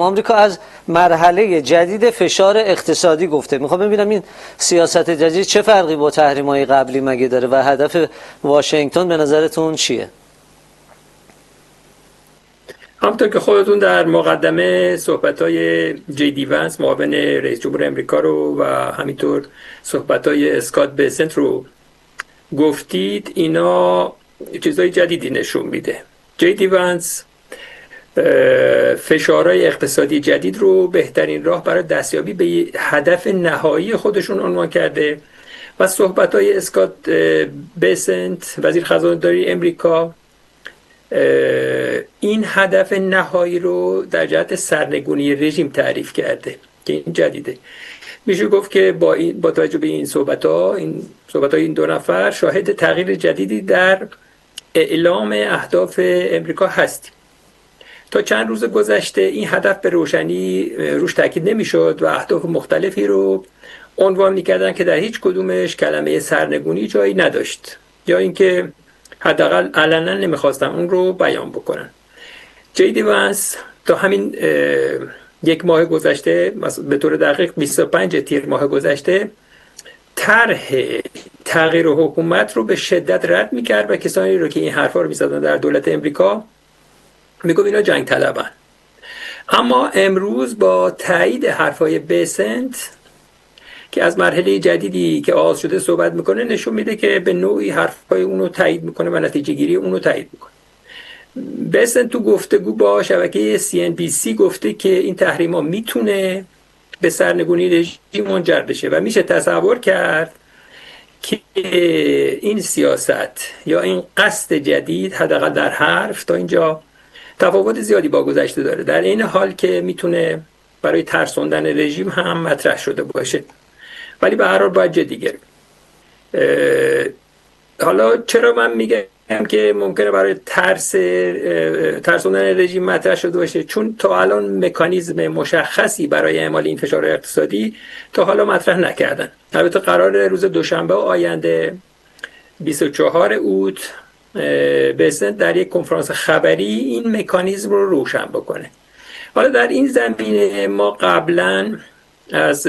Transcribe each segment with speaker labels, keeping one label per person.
Speaker 1: آمریکا از مرحله جدید فشار اقتصادی گفته. میخوام ببینم این سیاست جدید چه فرقی با تحریم‌های قبلی مگه داره و هدف واشنگتن به نظرتون چیه؟
Speaker 2: همونطور که خودتون در مقدمه صحبت‌های جی دی ونس معاون رئیس جمهور امریکا رو و همینطور صحبت‌های اسکات بسنت رو گفتید، اینا چیزای جدیدی نشون میده. جی دی ونس فشارهای اقتصادی جدید رو بهترین راه برای دستیابی به هدف نهایی خودشون عنوان کرده و صحبت‌های اسکات بسنت وزیر خزانه‌داری امریکا این هدف نهایی رو در جهت سرنگونی رژیم تعریف کرده که این جدیده. میشه گفت که با توجه به این صحبت‌های این دو نفر شاهد تغییر جدیدی در اعلام اهداف امریکا هستیم. تا چند روز گذشته این هدف به روشنی روش تاکید نمی‌شد و اهداف مختلفی رو عنوان می‌کردن که در هیچ کدومش کلمه سرنگونی جایی نداشت یا اینکه حداقل علنا نمی‌خواستن اون رو بیان بکنن. جی دی ونس تا همین یک ماه گذشته، به طور دقیق 25 تیر ماه گذشته، طرح تغییر حکومت رو به شدت رد می‌کرد و کسانی رو که این حرفا رو می‌زدن در دولت امریکا میگفت اینا جنگ طلبن. اما امروز با تایید حرفای بسنت که از مرحله جدیدی که آغاز شده صحبت میکنه، نشون میده که به نوعی حرفای اونو تایید میکنه و نتیجه گیری اونو تایید میکنه. بسنت تو گفتگو با شبکه CNBC گفته که این تحریما میتونه به سرنگونی رژیم منجر بشه و میشه تصور کرد که این سیاست یا این قصد جدید حداقل در حرف تا اینجا تفاوت زیادی با گذشته داره، در این حال که میتونه برای ترسوندن رژیم هم مطرح شده باشه، ولی به هر حال باید جدی گرفت. حالا چرا من میگم که ممکنه برای ترسوندن رژیم مطرح شده باشه؟ چون تا الان مکانیزم مشخصی برای اعمال این فشار اقتصادی تا حالا مطرح نکردن. البته قرار روز دوشنبه آینده 24 اوت بسنت در یک کنفرانس خبری این مکانیزم رو روشن بکنه. حالا در این زمینه ما قبلا از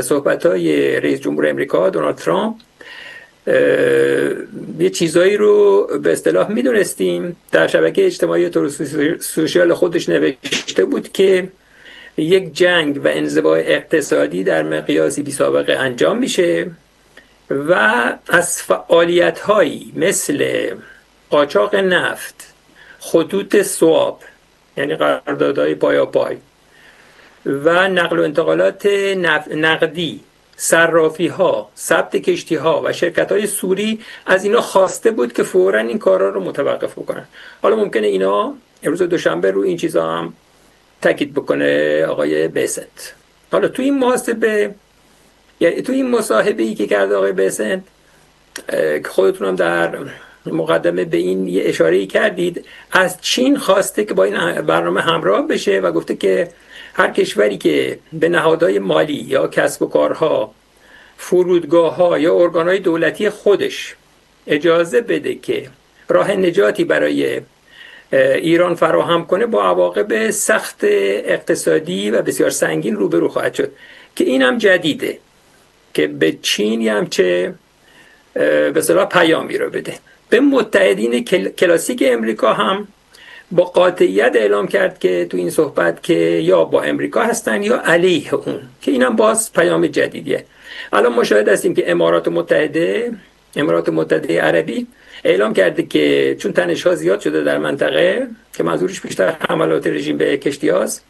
Speaker 2: صحبت‌های رئیس جمهور امریکا دونالد ترامپ یه چیزایی رو به اصطلاح میدونستیم. در شبکه اجتماعی سوشیال خودش نوشته بود که یک جنگ و انزوا اقتصادی در مقیاسی بی سابقه انجام میشه و از فعالیت‌هایی مثل قاچاق نفت، خطوط سواب یعنی قراردادهای پایاپای و نقل و انتقالات نقدی، صرافی ها، ثبت کشتی ها و شرکت های سوری، از اینا خواسته بود که فوراً این کارا رو متوقف بکنن. حالا ممکنه اینا امروز دوشنبه رو این چیزا هم تاکید بکنه آقای بسنت. حالا تو این محاسبه، یعنی تو این مصاحبه‌ای که کرده آقای بسنت، خودتون هم در مقدمه به این یه اشاره‌ای کردید، از چین خواسته که با این برنامه همراه بشه و گفته که هر کشوری که به نهادهای مالی یا کسب و کارها، فرودگاه‌ها یا ارگان‌های دولتی خودش اجازه بده که راه نجاتی برای ایران فراهم کنه، با عواقب سخت اقتصادی و بسیار سنگین روبرو خواهد شد. که این هم جدیده که به چین هم چه به اصطلاح پیامی رو بده. به متحدین کلاسیک امریکا هم با قاطعیت اعلام کرد که تو این صحبت که یا با امریکا هستن یا علیه اون، که اینم باز پیام جدیدیه. الان مشاهد هستیم که امارات متحده عربی اعلام کرده که چون تنش‌ها زیاد شده در منطقه، که منظورش بیشتر حملات رژیم به کشتی‌هاست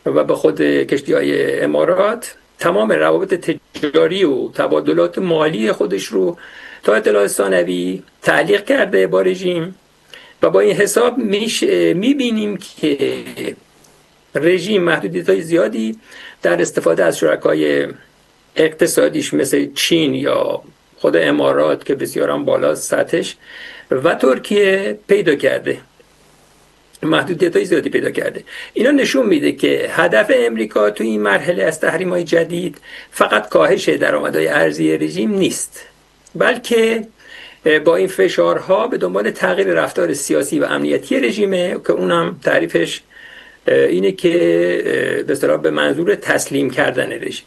Speaker 2: و به خود کشتی‌های امارات، تمام روابط تجاری و تبادلات مالی خودش رو تا اطلاع ثانوی تعلیق کرده با رژیم و با این حساب میبینیم که رژیم محدودیت‌های زیادی در استفاده از شرکای اقتصادیش مثل چین یا خود امارات که بسیار هم بالا سطحش و ترکیه پیدا کرده، محدودیت‌های زیادی پیدا کرده. اینا نشون میده که هدف امریکا تو این مرحله از تحریم‌های جدید فقط کاهش درآمدهای ارزی رژیم نیست، بلکه با این فشارها به دنبال تغییر رفتار سیاسی و امنیتی رژیمه که اونم تعریفش اینه که به اصطلاح به منظور تسلیم کردن رژیم.